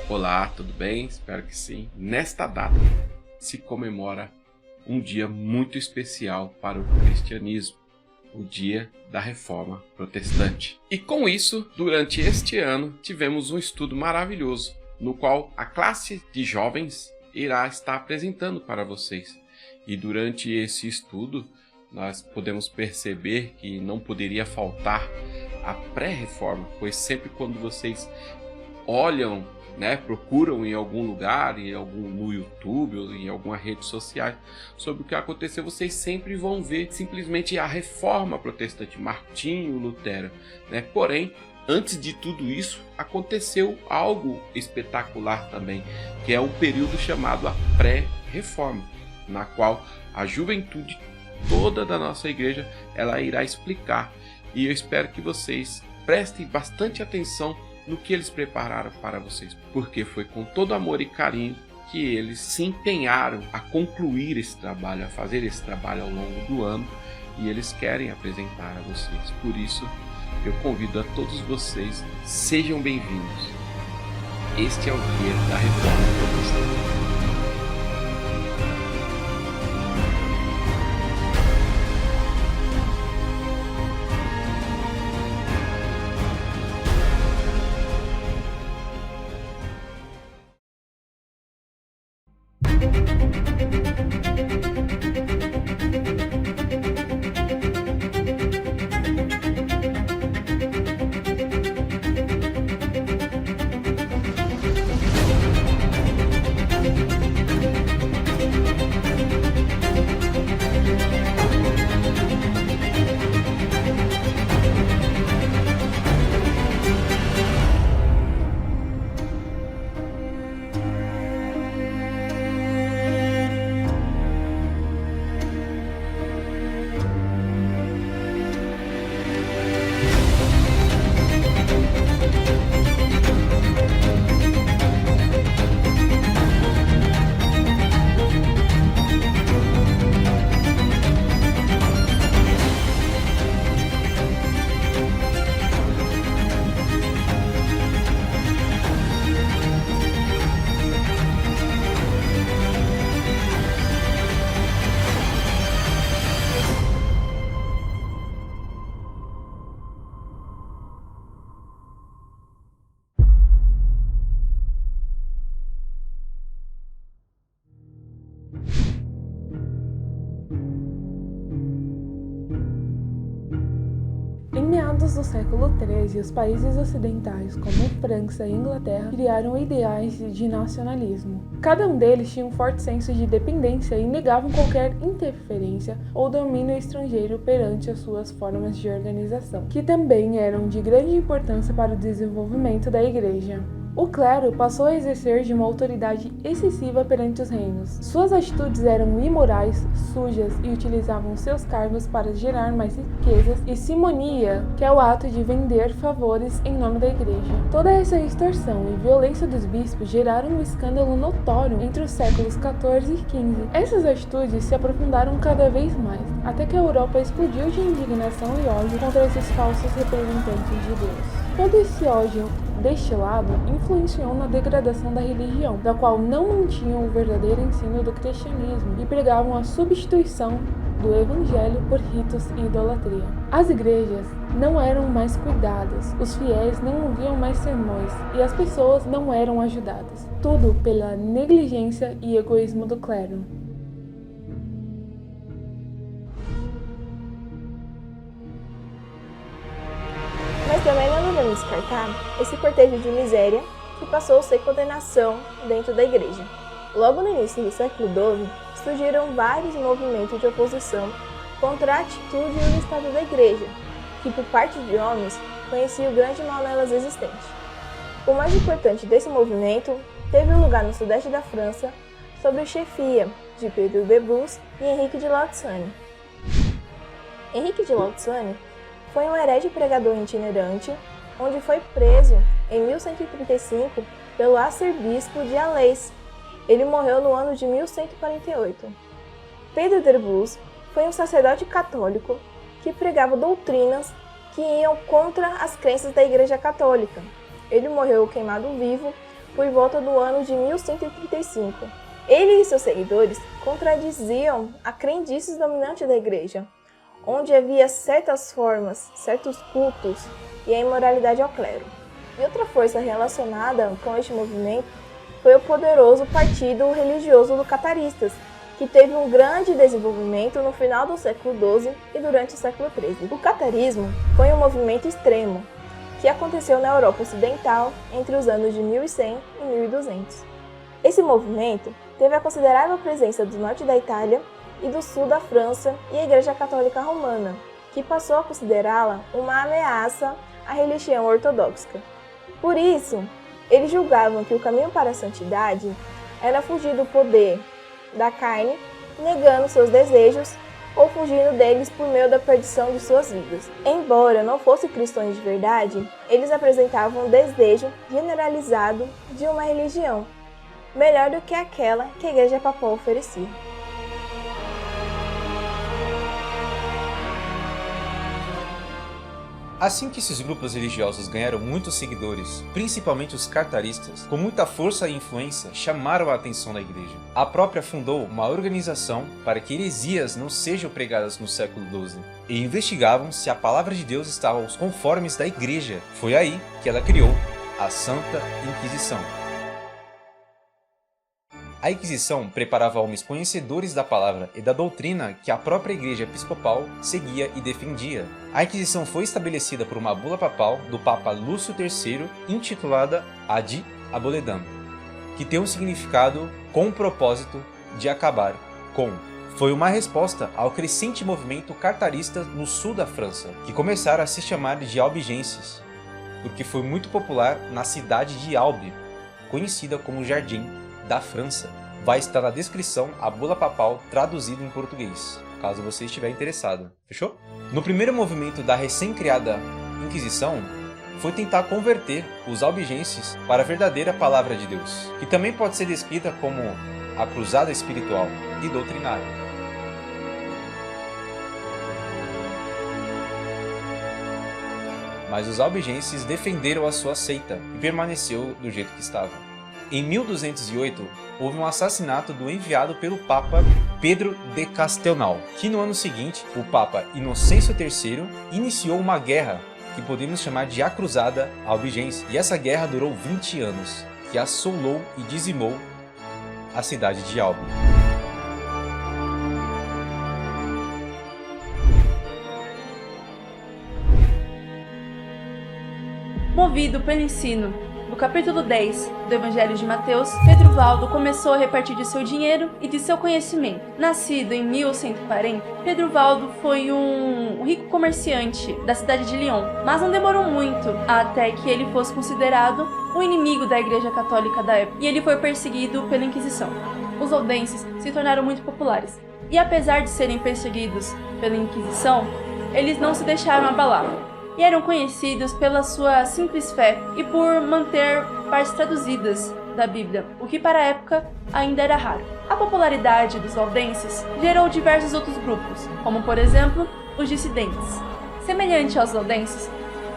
Olá, tudo bem? Espero que sim. Nesta data se comemora um dia muito especial para o cristianismo, o dia da Reforma Protestante. E com isso, durante este ano, tivemos um estudo maravilhoso, no qual a classe de jovens irá estar apresentando para vocês. E durante esse estudo, nós podemos perceber que não poderia faltar a pré-reforma, pois sempre quando vocês olham, procuram em algum lugar, no YouTube ou em alguma rede social sobre o que aconteceu, vocês sempre vão ver simplesmente a Reforma Protestante, Martinho Lutero, Porém, antes de tudo isso, aconteceu algo espetacular também, que é o período chamado a pré-reforma, na qual a juventude toda da nossa igreja ela irá explicar, e eu espero que vocês prestem bastante atenção no que eles prepararam para vocês, porque foi com todo amor e carinho que eles se empenharam a concluir esse trabalho, a fazer esse trabalho ao longo do ano, e eles querem apresentar a vocês. Por isso, eu convido a todos vocês, sejam bem-vindos. Este é o dia da Reforma Protestante. Em meados do século XIII, os países ocidentais, como França e Inglaterra, criaram ideais de nacionalismo. Cada um deles tinha um forte senso de dependência e negavam qualquer interferência ou domínio estrangeiro perante as suas formas de organização, que também eram de grande importância para o desenvolvimento da Igreja. O clero passou a exercer de uma autoridade excessiva perante os reinos. Suas atitudes eram imorais, sujas e utilizavam seus cargos para gerar mais riquezas e simonia, que é o ato de vender favores em nome da igreja. Toda essa extorsão e violência dos bispos geraram um escândalo notório entre os séculos XIV e XV. Essas atitudes se aprofundaram cada vez mais, até que a Europa explodiu de indignação e ódio contra esses falsos representantes de Deus. Todo esse ódio destilado influenciou na degradação da religião, da qual não mantinham o verdadeiro ensino do cristianismo e pregavam a substituição do evangelho por ritos e idolatria. As igrejas não eram mais cuidadas, os fiéis não ouviam mais sermões e as pessoas não eram ajudadas. Tudo pela negligência e egoísmo do clero. Mas também não devemos descartar esse cortejo de miséria que passou a ser condenação dentro da igreja. Logo no início do século XII, surgiram vários movimentos de oposição contra a atitude e o estado da igreja, que por parte de homens conhecia o grande mal nelas existente. O mais importante desse movimento teve lugar no sudeste da França, sob a chefia de Pedro de Bus e Henrique de Lausanne. Henrique de Lausanne foi um herege pregador itinerante, onde foi preso em 1135 pelo arcebispo de Alais. Ele morreu no ano de 1148. Pedro de Bus foi um sacerdote católico que pregava doutrinas que iam contra as crenças da Igreja Católica. Ele morreu queimado vivo por volta do ano de 1135. Ele e seus seguidores contradiziam a crendices dominante da igreja, onde havia certas formas, certos cultos e a imoralidade ao clero. E outra força relacionada com este movimento foi o poderoso partido religioso dos cataristas, que teve um grande desenvolvimento no final do século XII e durante o século XIII. O catarismo foi um movimento extremo que aconteceu na Europa Ocidental entre os anos de 1100 e 1200. Esse movimento teve a considerável presença do norte da Itália e do sul da França e a Igreja Católica Romana, que passou a considerá-la uma ameaça à religião ortodoxa. Por isso, eles julgavam que o caminho para a santidade era fugir do poder da carne, negando seus desejos ou fugindo deles por meio da perdição de suas vidas. Embora não fossem cristãos de verdade, eles apresentavam um desejo generalizado de uma religião, melhor do que aquela que a Igreja Papal oferecia. Assim que esses grupos religiosos ganharam muitos seguidores, principalmente os cartaristas, com muita força e influência, chamaram a atenção da igreja. A própria fundou uma organização para que heresias não sejam pregadas no século XII, e investigavam se a palavra de Deus estava aos conformes da igreja. Foi aí que ela criou a Santa Inquisição. A Inquisição preparava homens conhecedores da palavra e da doutrina que a própria Igreja Episcopal seguia e defendia. A Inquisição foi estabelecida por uma bula papal do Papa Lúcio III, intitulada Ad Aboledam, que tem um significado com o propósito de acabar com. Foi uma resposta ao crescente movimento cartarista no sul da França, que começaram a se chamar de albigenses, porque foi muito popular na cidade de Albi, conhecida como Jardim da França. Vai estar na descrição a bula papal traduzida em português, caso você estiver interessado. Fechou? No primeiro movimento da recém-criada Inquisição, foi tentar converter os albigenses para a verdadeira palavra de Deus, que também pode ser descrita como a cruzada espiritual e doutrinária. Mas os albigenses defenderam a sua seita e permaneceu do jeito que estava. Em 1208, houve um assassinato do enviado pelo Papa Pedro de Castelnau, que no ano seguinte, o Papa Inocêncio III iniciou uma guerra que podemos chamar de a Cruzada Albigense, e essa guerra durou 20 anos, que assolou e dizimou a cidade de Albi. Movido pelo ensino do capítulo 10 do Evangelho de Mateus, Pedro Valdo começou a repartir de seu dinheiro e de seu conhecimento. Nascido em 1140, Pedro Valdo foi um rico comerciante da cidade de Lyon, mas não demorou muito até que ele fosse considerado o inimigo da Igreja Católica da época, e ele foi perseguido pela Inquisição. Os valdenses se tornaram muito populares, e apesar de serem perseguidos pela Inquisição, eles não se deixaram abalar, e eram conhecidos pela sua simples fé e por manter partes traduzidas da Bíblia, o que para a época ainda era raro. A popularidade dos valdenses gerou diversos outros grupos, como por exemplo, os dissidentes. Semelhante aos valdenses,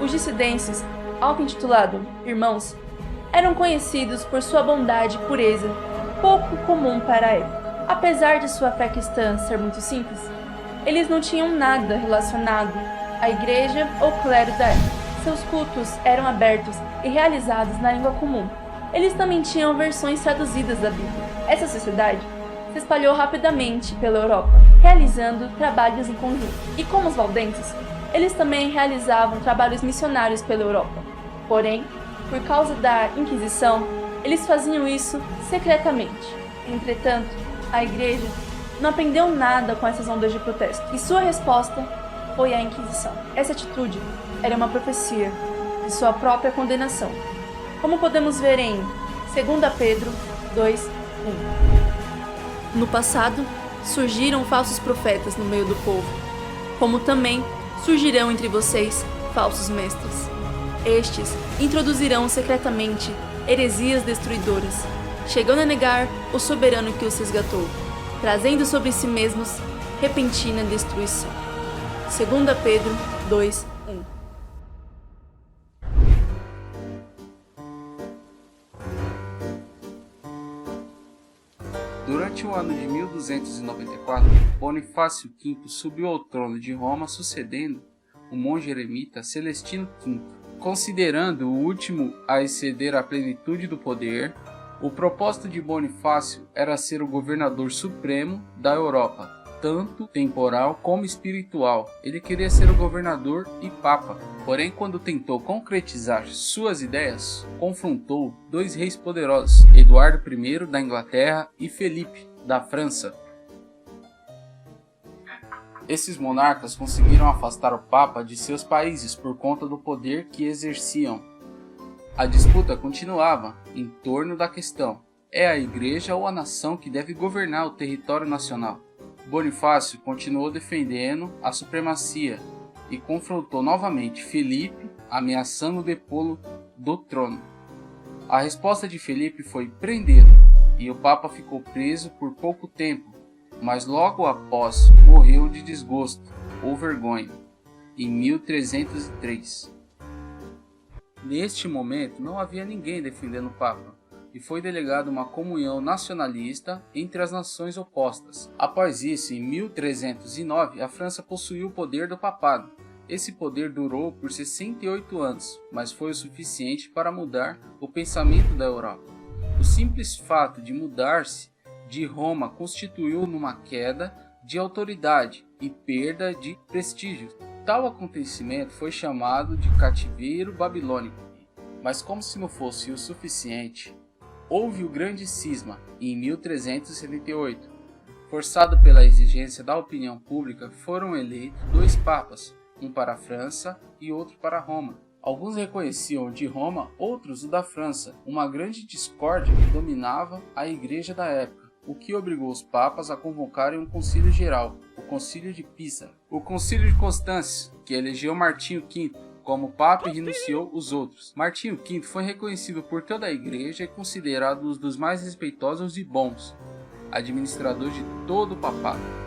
os dissidentes, auto-intitulado Irmãos, eram conhecidos por sua bondade e pureza, pouco comum para a época. Apesar de sua fé cristã ser muito simples, eles não tinham nada relacionado à igreja ou clero da época. Seus cultos eram abertos e realizados na língua comum. Eles também tinham versões traduzidas da Bíblia. Essa sociedade se espalhou rapidamente pela Europa, realizando trabalhos em conjunto. E como os valdenses, eles também realizavam trabalhos missionários pela Europa. Porém, por causa da Inquisição, eles faziam isso secretamente. Entretanto, a igreja não aprendeu nada com essas ondas de protesto, e sua resposta foi a Inquisição. Essa atitude era uma profecia de sua própria condenação, como podemos ver em 2 Pedro 2:1. No passado, surgiram falsos profetas no meio do povo, como também surgirão entre vocês falsos mestres. Estes introduzirão secretamente heresias destruidoras, chegando a negar o soberano que os resgatou, trazendo sobre si mesmos repentina destruição. 2 Pedro 2:1. no ano de 1294, Bonifácio V subiu ao trono de Roma, sucedendo o monge eremita Celestino V. Considerando o último a exceder a plenitude do poder, o propósito de Bonifácio era ser o governador supremo da Europa, tanto temporal como espiritual. Ele queria ser o governador e papa. Porém, quando tentou concretizar suas ideias, confrontou dois reis poderosos, Eduardo I da Inglaterra e Felipe da França. Esses monarcas conseguiram afastar o papa de seus países por conta do poder que exerciam. A disputa continuava em torno da questão: é a igreja ou a nação que deve governar o território nacional? Bonifácio continuou defendendo a supremacia e confrontou novamente Felipe, ameaçando depô-lo do trono. A resposta de Felipe foi prendê-lo, e o papa ficou preso por pouco tempo, mas logo após morreu de desgosto ou vergonha, em 1303. Neste momento não havia ninguém defendendo o papa, e foi delegada uma comunhão nacionalista entre as nações opostas. Após isso, em 1309, a França possuiu o poder do papado. Esse poder durou por 68 anos, mas foi o suficiente para mudar o pensamento da Europa. O simples fato de mudar-se de Roma constituiu numa queda de autoridade e perda de prestígio. Tal acontecimento foi chamado de cativeiro babilônico. Mas como se não fosse o suficiente, houve o grande cisma em 1378. Forçado pela exigência da opinião pública, foram eleitos dois papas, um para a França e outro para Roma. Alguns reconheciam o de Roma, outros o da França. Uma grande discórdia que dominava a igreja da época, o que obrigou os papas a convocarem um concílio geral, o Concílio de Pisa. O Concílio de Constância, que elegeu Martinho V como papa e renunciou os outros. Martinho V foi reconhecido por toda a igreja e considerado um dos mais respeitosos e bons administradores de todo o papado.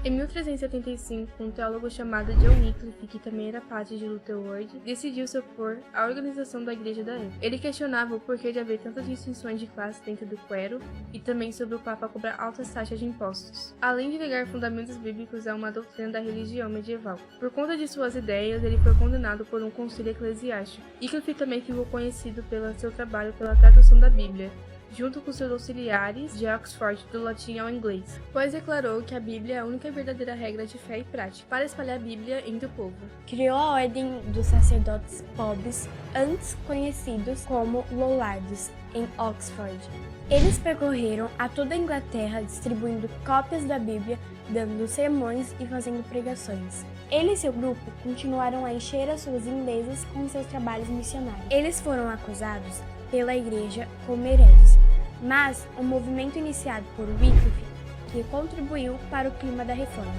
Em 1375, um teólogo chamado John Wycliffe, que também era padre de Lutherword, decidiu se opor à organização da igreja da época. Ele questionava o porquê de haver tantas distinções de classe dentro do clero e também sobre o Papa cobrar altas taxas de impostos, além de negar fundamentos bíblicos a uma doutrina da religião medieval. Por conta de suas ideias, ele foi condenado por um concílio eclesiástico. Wycliffe também ficou conhecido pelo seu trabalho pela tradução da Bíblia, junto com seus auxiliares de Oxford do latim ao inglês, pois declarou que a Bíblia é a única verdadeira regra de fé e prática para espalhar a Bíblia entre o povo. Criou a Ordem dos Sacerdotes Pobres, antes conhecidos como Lollards, em Oxford. Eles percorreram a toda a Inglaterra distribuindo cópias da Bíblia, dando sermões e fazendo pregações. Ele e seu grupo continuaram a encher as suas inglesas com seus trabalhos missionários. Eles foram acusados pela igreja como hereges, mas o movimento iniciado por Wycliffe que contribuiu para o clima da reforma.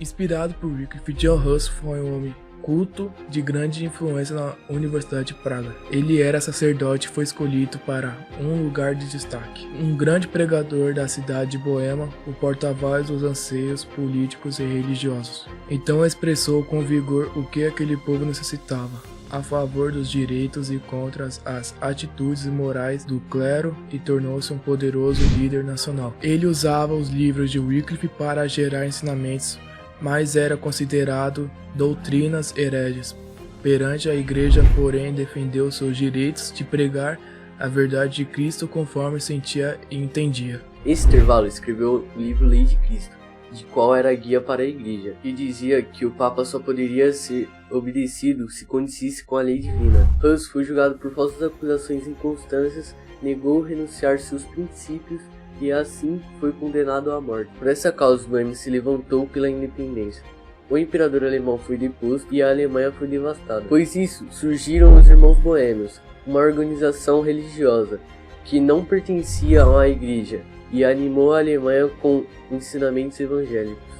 Inspirado por Wycliffe, John Huss foi um homem culto de grande influência na Universidade de Praga. Ele era sacerdote e foi escolhido para um lugar de destaque. Um grande pregador da cidade de Boema, o porta-voz dos anseios políticos e religiosos. Então expressou com vigor o que aquele povo necessitava, a favor dos direitos e contra as atitudes imorais do clero, e tornou-se um poderoso líder nacional. Ele usava os livros de Wycliffe para gerar ensinamentos, mas era considerado doutrinas hereges perante a igreja, porém defendeu seus direitos de pregar a verdade de Cristo conforme sentia e entendia. Esse intervalo escreveu o livro Lei de Cristo, de qual era a guia para a igreja, que dizia que o Papa só poderia ser obedecido se coincidisse com a lei divina. Huss foi julgado por falsas acusações inconstantes, negou renunciar seus princípios e assim foi condenado à morte. Por essa causa, os boêmios se levantou pela independência. O imperador alemão foi deposto e a Alemanha foi devastada. Pois isso, surgiram os Irmãos Boêmios, uma organização religiosa que não pertencia à igreja e animou a Alemanha com ensinamentos evangélicos.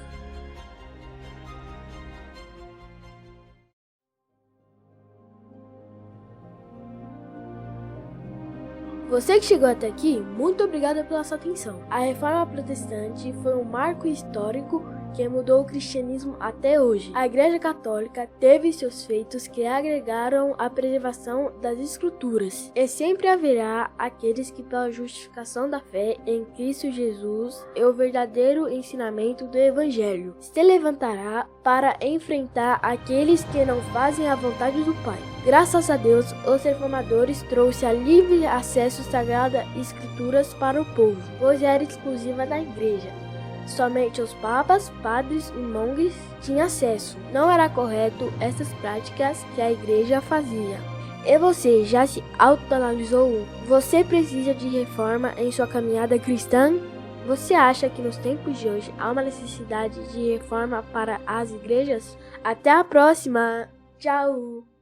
Você que chegou até aqui, muito obrigado pela sua atenção. A Reforma Protestante foi um marco histórico que mudou o cristianismo até hoje. A Igreja Católica teve seus feitos que agregaram a preservação das Escrituras. E sempre haverá aqueles que, pela justificação da fé em Cristo Jesus e o verdadeiro ensinamento do Evangelho, se levantará para enfrentar aqueles que não fazem a vontade do Pai. Graças a Deus, os reformadores trouxeram a livre acesso às Sagradas Escrituras para o povo, pois era exclusiva da Igreja. Somente os papas, padres e monges tinham acesso. Não era correto essas práticas que a igreja fazia. E você já se autoanalisou? Você precisa de reforma em sua caminhada cristã? Você acha que nos tempos de hoje há uma necessidade de reforma para as igrejas? Até a próxima! Tchau!